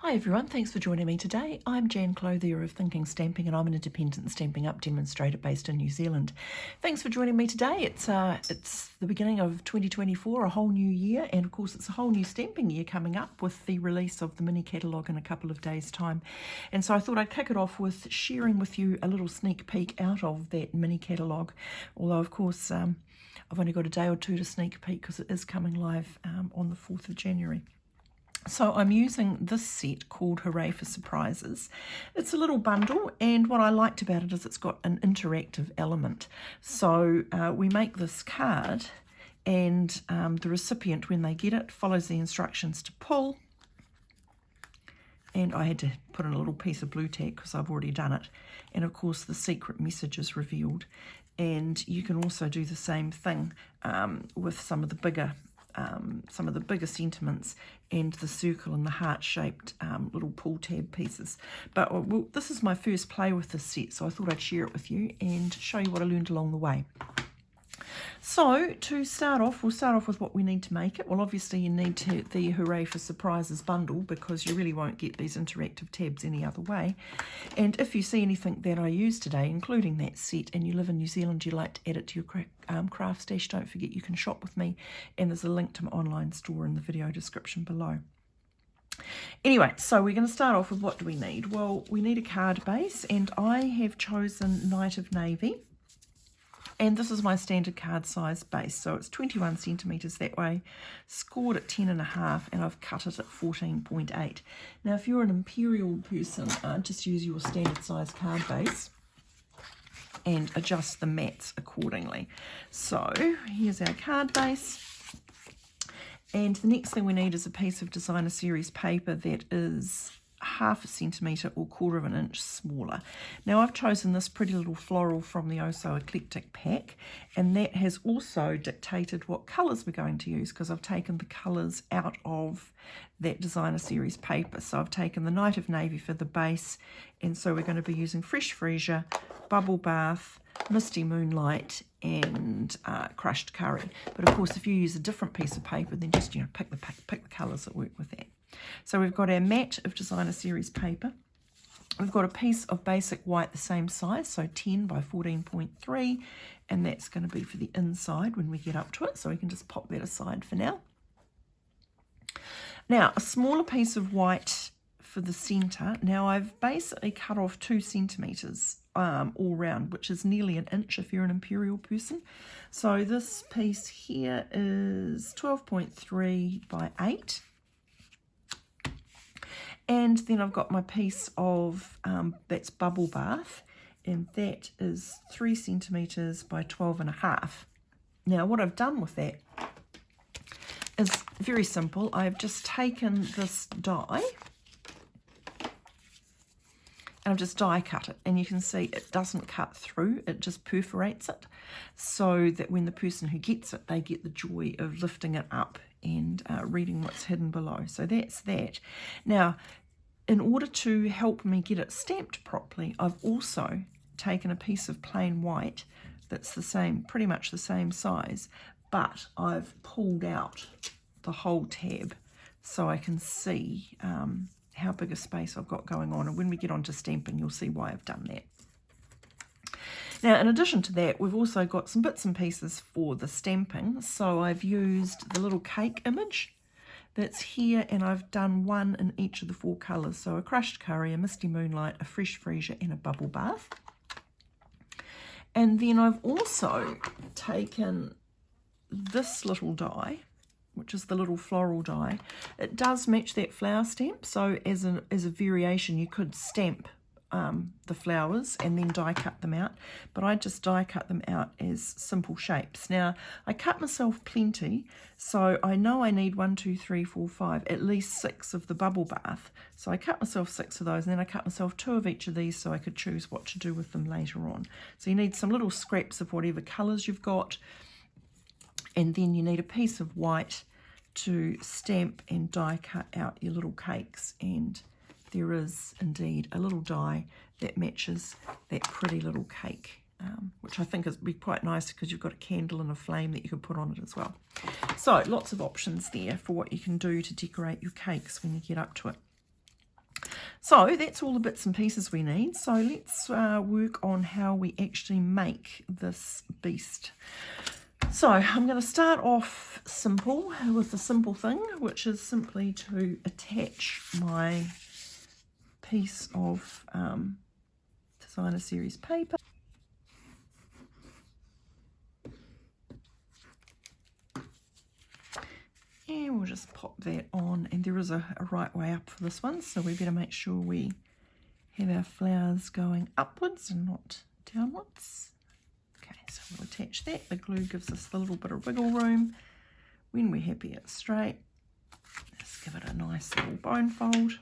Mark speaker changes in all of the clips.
Speaker 1: Hi everyone, thanks for joining me today. I'm Jan Clothier of Thinking Stamping and I'm an Independent Stampin' Up demonstrator based in New Zealand. Thanks for joining me today. It's the beginning of 2024, a whole new year, and of course it's a whole new stamping year coming up with the release of the Mini Catalogue in a couple of days' time. And so I thought I'd kick it off with sharing with you a little sneak peek out of that Mini Catalogue, although of course I've only got a day or two to sneak peek because it is coming live on the 4th of January. So I'm using this set called Hooray for Surprises. It's a little bundle, and what I liked about it is it's got an interactive element. So we make this card, and the recipient, when they get it, follows the instructions to pull. And I had to put in a little piece of blue tack because I've already done it. And of course the secret message is revealed. And you can also do the same thing with some of the bigger sentiments and the circle and the heart-shaped little pull tab pieces. But this is my first play with this set, so I thought I'd share it with you and show you what I learned along the way. So to start off, we'll start off with what we need to make it. Well, obviously you need the Hooray for Surprises bundle because you really won't get these interactive tabs any other way. And if you see anything that I use today, including that set, and you live in New Zealand, you like to add it to your craft stash, don't forget you can shop with me, and there's a link to my online store in the video description below. Anyway, so we're going to start off with what do we need? Well, we need a card base, and I have chosen Night of Navy. And this is my standard card size base, so it's 21 centimetres that way, scored at 10.5, and I've cut it at 14.8. Now, if you're an imperial person, just use your standard size card base and adjust the mats accordingly. So here's our card base. And the next thing we need is a piece of designer series paper that is 1/2 centimetre or 1/4 inch smaller. Now I've chosen this pretty little floral from the Oh So Eclectic pack, and that has also dictated what colours we're going to use because I've taken the colours out of that designer series paper. So I've taken the Night of Navy for the base, and so we're going to be using Fresh Freesia, Bubble Bath, Misty Moonlight, and Crushed Curry. But of course if you use a different piece of paper, then just pick the colours that work with that. So we've got our mat of designer series paper. We've got a piece of basic white the same size, so 10 by 14.3, and that's going to be for the inside when we get up to it, so we can just pop that aside for now. Now, a smaller piece of white for the centre. Now I've basically cut off 2 centimetres all round, which is nearly an inch if you're an imperial person. So this piece here is 12.3 by 8. And then I've got my piece of, that's Bubble Bath, and that is 3 centimetres by 12.5. Now what I've done with that is very simple. I've just taken this die, and I've just die cut it, and you can see it doesn't cut through, it just perforates it, so that when the person who gets it, they get the joy of lifting it up and reading what's hidden below. So that's that. Now, in order to help me get it stamped properly, I've also taken a piece of plain white that's the same, pretty much the same size, but I've pulled out the whole tab so I can see how big a space I've got going on. And when we get on to stamping, you'll see why I've done that. Now, in addition to that, we've also got some bits and pieces for the stamping. So I've used the little cake image that's here, and I've done one in each of the 4 colours. So a Crushed Curry, a Misty Moonlight, a Fresh Freesia, and a Bubble Bath. And then I've also taken this little die, which is the little floral die. It does match that flower stamp, so as a variation you could stamp the flowers and then die cut them out, but I just die cut them out as simple shapes. Now I cut myself plenty, so I know I need 1, 2, 3, 4, 5, at least 6 of the Bubble Bath, so I cut myself 6 of those, and then I cut myself 2 of each of these so I could choose what to do with them later on. So you need some little scraps of whatever colours you've got, and then you need a piece of white to stamp and die cut out your little cakes. And there is indeed a little die that matches that pretty little cake, which I think would be quite nice because you've got a candle and a flame that you could put on it as well. So lots of options there for what you can do to decorate your cakes when you get up to it. So that's all the bits and pieces we need. So let's work on how we actually make this beast. So I'm going to start off simple with the simple thing, which is simply to attach my piece of designer series paper. And we'll just pop that on, and there is a right way up for this one, so we better make sure we have our flowers going upwards and not downwards. Okay, so we'll attach that. The glue gives us a little bit of wiggle room. When we're happy it's straight, just give it a nice little bone fold,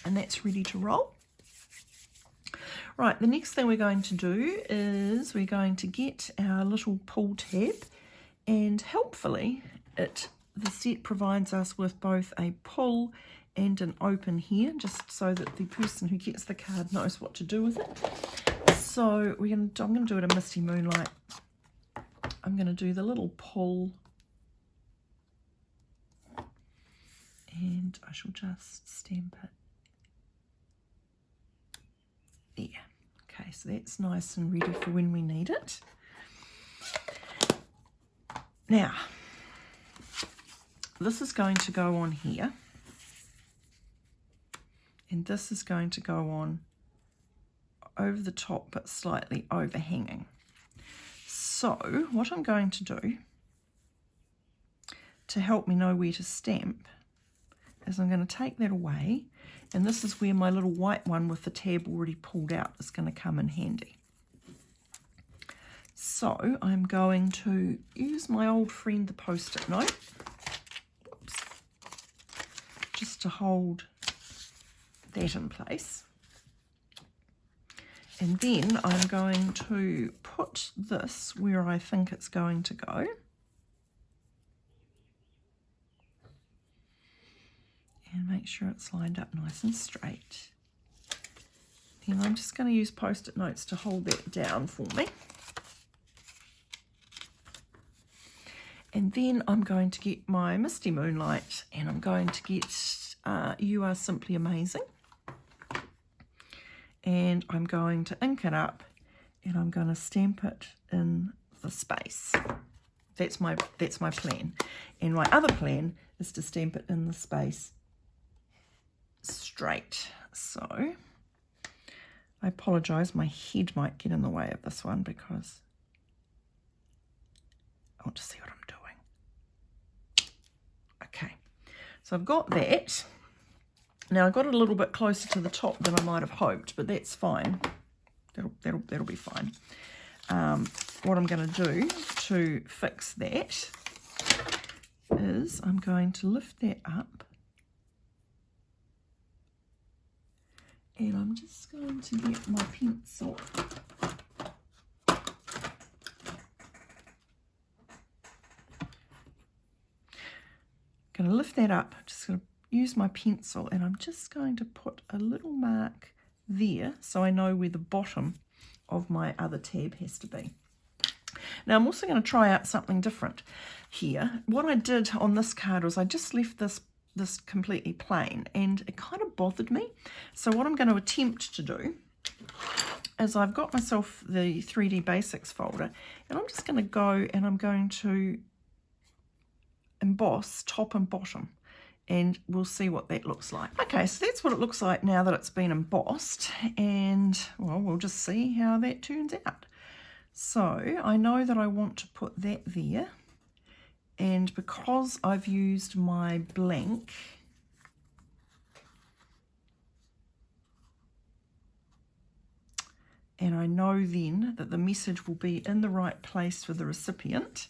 Speaker 1: and that's ready to roll. Right, the next thing we're going to do is we're going to get our little pull tab, and helpfully the set provides us with both a pull and an open here, just so that the person who gets the card knows what to do with it. So I'm going to do it a Misty Moonlight. I'm going to do the little pull, and I shall just stamp it there. Okay, so that's nice and ready for when we need it. Now, this is going to go on here, and this is going to go on over the top but slightly overhanging. So what I'm going to do to help me know where to stamp is I'm going to take that away, and this is where my little white one with the tab already pulled out is going to come in handy. So I'm going to use my old friend the Post-it note, just to hold that in place. And then I'm going to put this where I think it's going to go. And make sure it's lined up nice and straight. Then I'm just going to use Post-it notes to hold that down for me. And then I'm going to get my Misty Moonlight, and I'm going to get You Are Simply Amazing. And I'm going to ink it up, and I'm going to stamp it in the space. That's my plan. And my other plan is to stamp it in the space straight. So I apologise, my head might get in the way of this one because I want to see what I'm doing. Okay, so I've got that. Now I got it a little bit closer to the top than I might have hoped, but that's fine. That'll be fine. What I'm going to do to fix that is I'm going to lift that up, and I'm just going to get my pencil. Going to lift that up, just going to use my pencil, and I'm just going to put a little mark there so I know where the bottom of my other tab has to be. Now I'm also going to try out something different here. What I did on this card was I just left this completely plain, and it kind of bothered me. So what I'm going to attempt to do is I've got myself the 3D Basics folder, and I'm just going to go and I'm going to emboss top and bottom, and we'll see what that looks like. Okay, so that's what it looks like now that it's been embossed, and well, we'll just see how that turns out. So I know that I want to put that there, and because I've used my blank, and I know then that the message will be in the right place for the recipient,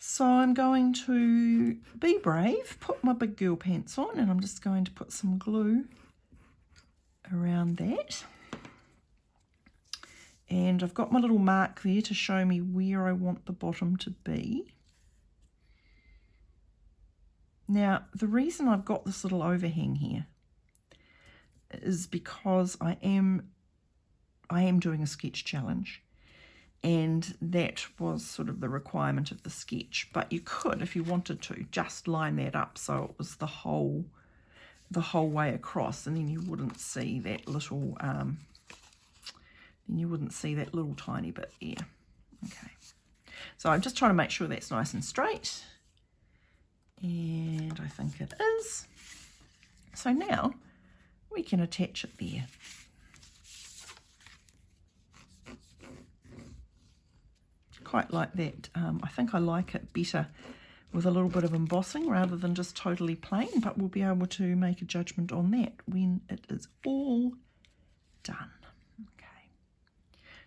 Speaker 1: so I'm going to be brave, put my big girl pants on, and I'm just going to put some glue around that. And I've got my little mark there to show me where I want the bottom to be. Now, the reason I've got this little overhang here is because I am doing a sketch challenge, and that was sort of the requirement of the sketch. But you could, if you wanted to, just line that up so it was the whole the whole way across, and then you wouldn't see that little tiny bit there. Okay, so I'm just trying to make sure that's nice and straight, and I think it is. So now we can attach it there. Quite like that. I think I like it better with a little bit of embossing rather than just totally plain, but we'll be able to make a judgment on that when it is all done. Okay,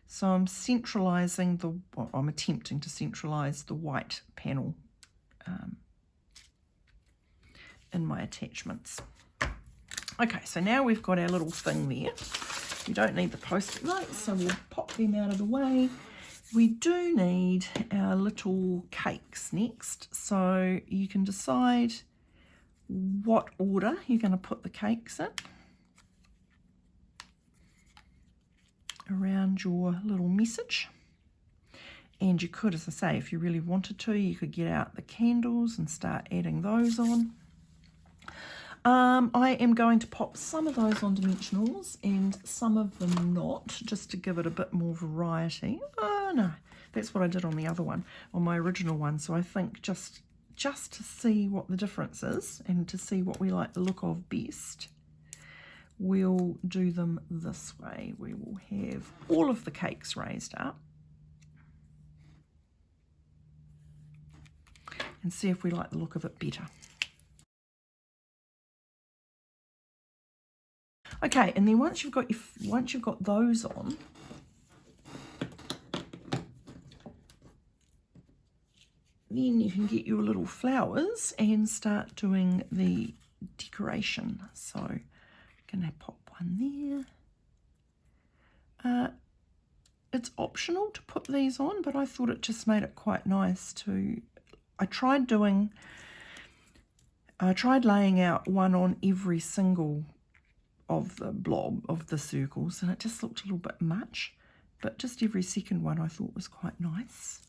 Speaker 1: so I'm centralizing I'm attempting to centralize the white panel in my attachments. Okay, so now we've got our little thing there. We don't need the post-it notes, so we'll pop them out of the way. We do need our little cakes next, so you can decide what order you're going to put the cakes in around your little message. And you could, as I say, if you really wanted to, you could get out the candles and start adding those on. I am going to pop some of those on dimensionals and some of them not, just to give it a bit more variety. Oh no, that's what I did on the other one, on my original one. So I think just to see what the difference is and to see what we like the look of best, we'll do them this way. We will have all of the cakes raised up and see if we like the look of it better. Okay, and then once you've got those on, then you can get your little flowers and start doing the decoration. So I'm gonna pop one there. It's optional to put these on, but I thought it just made it quite nice to. I tried laying out one on every single of the blob of the circles, and it just looked a little bit much, but just every second one I thought was quite nice.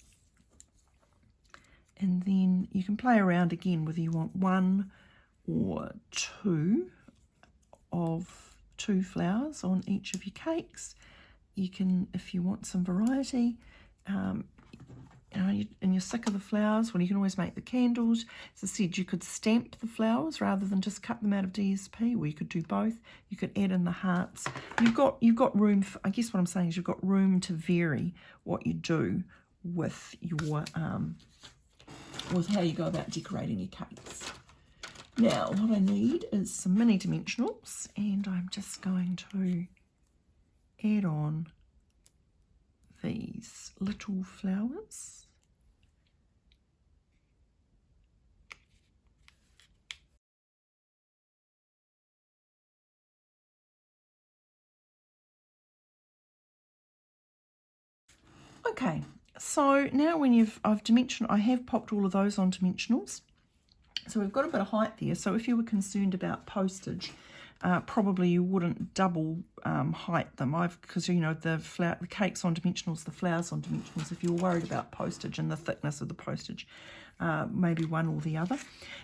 Speaker 1: And then you can play around again whether you want one or two flowers on each of your cakes. You can, if you want some variety, and you're sick of the flowers, well, you can always make the candles. As I said, you could stamp the flowers rather than just cut them out of DSP, or you could do both. You could add in the hearts. You've got room for, I guess what I'm saying is you've got room to vary what you do with your with how you go about decorating your cakes. Now, what I need is some mini dimensionals, and I'm just going to add on these little flowers. Okay, so now when I have popped all of those on dimensionals, so we've got a bit of height there. So if you were concerned about postage, probably you wouldn't double height them. Because you know the cakes on dimensionals, the flowers on dimensionals. If you're worried about postage and the thickness of the postage, maybe one or the other.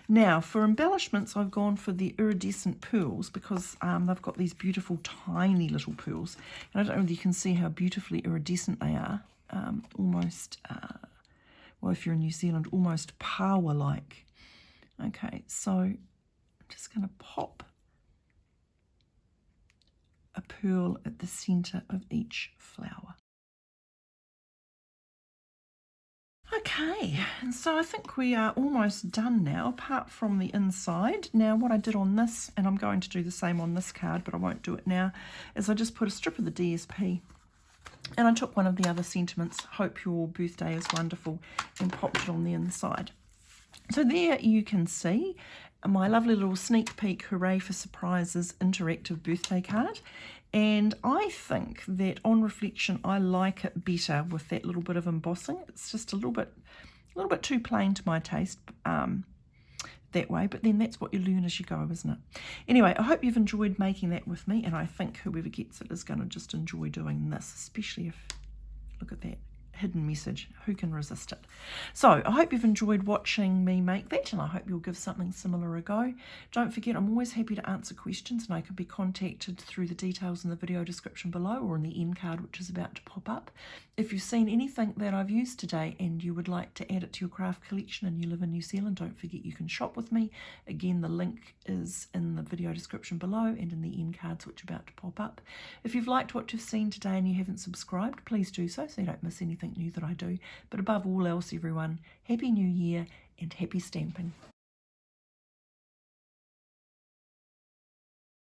Speaker 1: Now for embellishments, I've gone for the iridescent pearls because they've got these beautiful tiny little pearls, and I don't know if you can see how beautifully iridescent they are. Almost, well, if you're in New Zealand, almost power-like. Okay, so I'm just going to pop a pearl at the centre of each flower. Okay, and so I think we are almost done now, apart from the inside. Now what I did on this, and I'm going to do the same on this card, but I won't do it now, is I just put a strip of the DSP, and I took one of the other sentiments, hope your birthday is wonderful, and popped it on the inside. So there you can see my lovely little sneak peek Hooray for Surprises interactive birthday card. And I think that on reflection, I like it better with that little bit of embossing. It's just a little bit too plain to my taste that way, but then that's what you learn as you go, isn't it? Anyway, I hope you've enjoyed making that with me, and I think whoever gets it is going to just enjoy doing this, especially if, look at that, hidden message. Who can resist it? So I hope you've enjoyed watching me make that, and I hope you'll give something similar a go. Don't forget, I'm always happy to answer questions, and I can be contacted through the details in the video description below or in the end card which is about to pop up. If you've seen anything that I've used today and you would like to add it to your craft collection and you live in New Zealand, don't forget you can shop with me. Again, the link is in the video description below and in the end cards which are about to pop up. If you've liked what you've seen today and you haven't subscribed, please do so you don't miss anything new that I do. But above all else, everyone, Happy New Year and happy stamping.